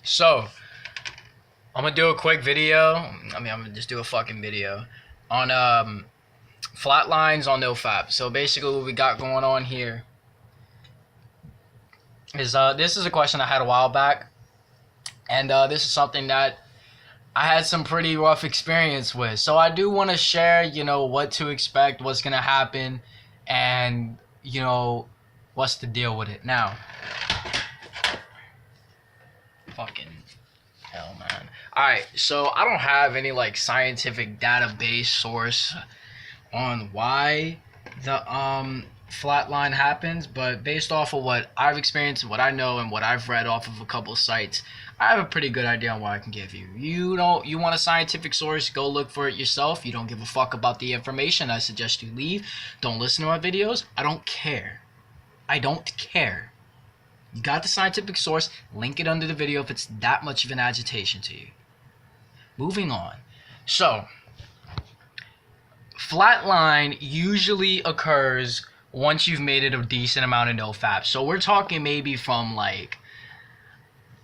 So, I'm gonna do a quick video. I'm gonna just do a fucking video on Flatlines on NoFap. So basically, what we got going on here is this is a question I had a while back, and this is something that I had some pretty rough experience with. So I do want to share, what to expect, what's gonna happen, and what's the deal with it. Now, fucking hell, man. Alright, so I don't have any like scientific database source on why the flatline happens, but based off of what I've experienced, what I know, and what I've read off of a couple sites, I have a pretty good idea on what I can give you. You want a scientific source, go look for it yourself. You don't give a fuck about the information, I suggest you leave. Don't listen to my videos. I don't care. I don't care. You got the scientific source, link it under the video if it's that much of an agitation to you. Moving on. So, flatline usually occurs once you've made it a decent amount of NoFap. So we're talking maybe from like,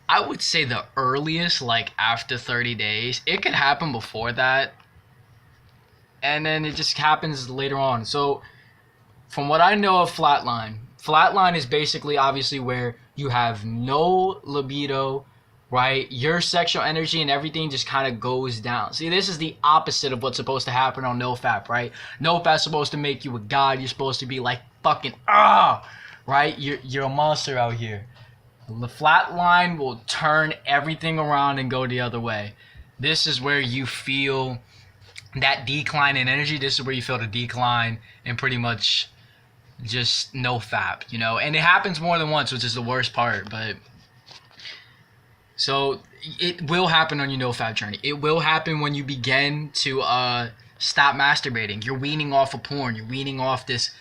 I would say the earliest, like after 30 days. It could happen before that, and then it just happens later on. So from what I know of flatline is basically obviously where you have no libido, right? Your sexual energy and everything just kind of goes down. See, this is the opposite of what's supposed to happen on NoFap, right? NoFap's supposed to make you a god. You're supposed to be like fucking right? You're a monster out here. The flatline will turn everything around and go the other way. This is where you feel that decline in energy. This is where you feel the decline in pretty much just NoFap, and it happens more than once, which is the worst part. But so it will happen on your NoFap journey. It will happen when you begin to stop masturbating. You're weaning off of porn. You're weaning off this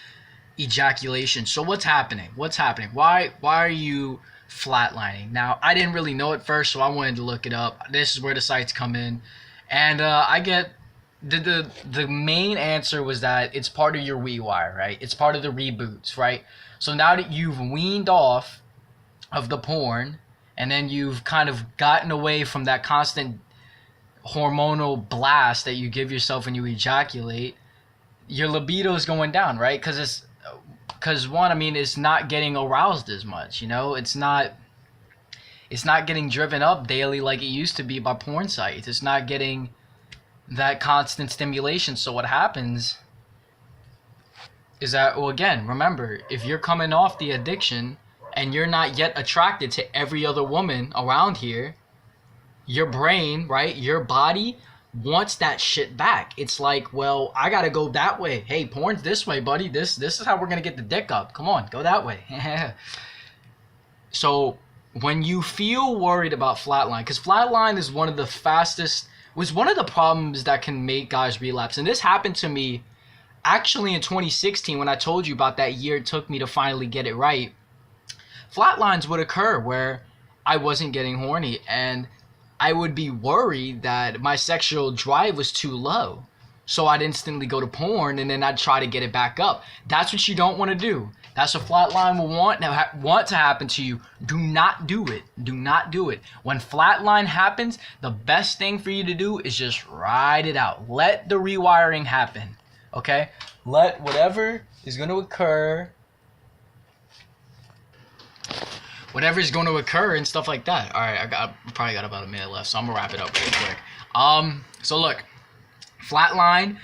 ejaculation. So what's happening? Why are you flatlining? Now, I didn't really know at first, so I wanted to look it up. This is where the sites come in, and I get the main answer was that it's part of your rewire, right? It's part of the reboots, right? So now that you've weaned off of the porn, and then you've kind of gotten away from that constant hormonal blast that you give yourself when you ejaculate, your libido is going down, right? Because it's not getting aroused as much, it's not getting driven up daily like it used to be by porn sites. It's not getting that constant stimulation. So what happens is that, well, again, remember, if you're coming off the addiction and you're not yet attracted to every other woman around here, your brain, right, your body wants that shit back. It's like, well, I gotta go that way. Hey, porn's this way, buddy. This is how we're gonna get the dick up. Come on, go that way. So when you feel worried about flatline, because flatline is one of the problems that can make guys relapse. And this happened to me actually in 2016 when I told you about that year it took me to finally get it right. Flatlines would occur where I wasn't getting horny, and I would be worried that my sexual drive was too low. So I'd instantly go to porn, and then I'd try to get it back up. That's what you don't want to do. That's what flatline will want to happen to you. Do not do it. Do not do it. When flatline happens, the best thing for you to do is just ride it out. Let the rewiring happen. Okay? Let whatever is going to occur, whatever's going to occur and stuff like that. All right, I probably got about a minute left, so I'm gonna wrap it up real quick. So look, flatline,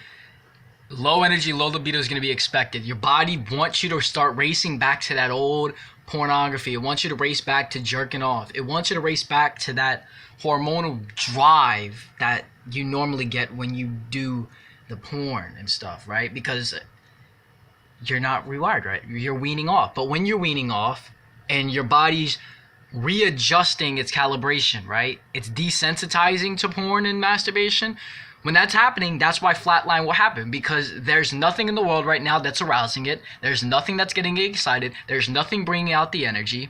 low energy, low libido is gonna be expected. Your body wants you to start racing back to that old pornography. It wants you to race back to jerking off. It wants you to race back to that hormonal drive that you normally get when you do the porn and stuff, right? Because you're not rewired, right? You're weaning off. But when you're weaning off, and your body's readjusting its calibration, right? It's desensitizing to porn and masturbation. When that's happening, that's why flatline will happen, because there's nothing in the world right now that's arousing it. There's nothing that's getting it excited. There's nothing bringing out the energy.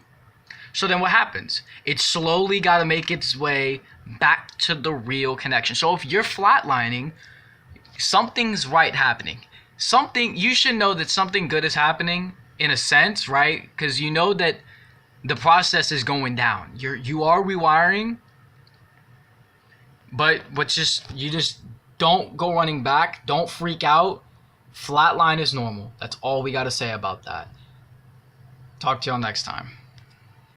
So then what happens? It's slowly got to make its way back to the real connection. So if you're flatlining, something's right happening. You should know that something good is happening in a sense, right? Because you know that the process is going down. You are rewiring, but you just don't go running back. Don't freak out. Flatline is normal. That's all we got to say about that. Talk to y'all next time.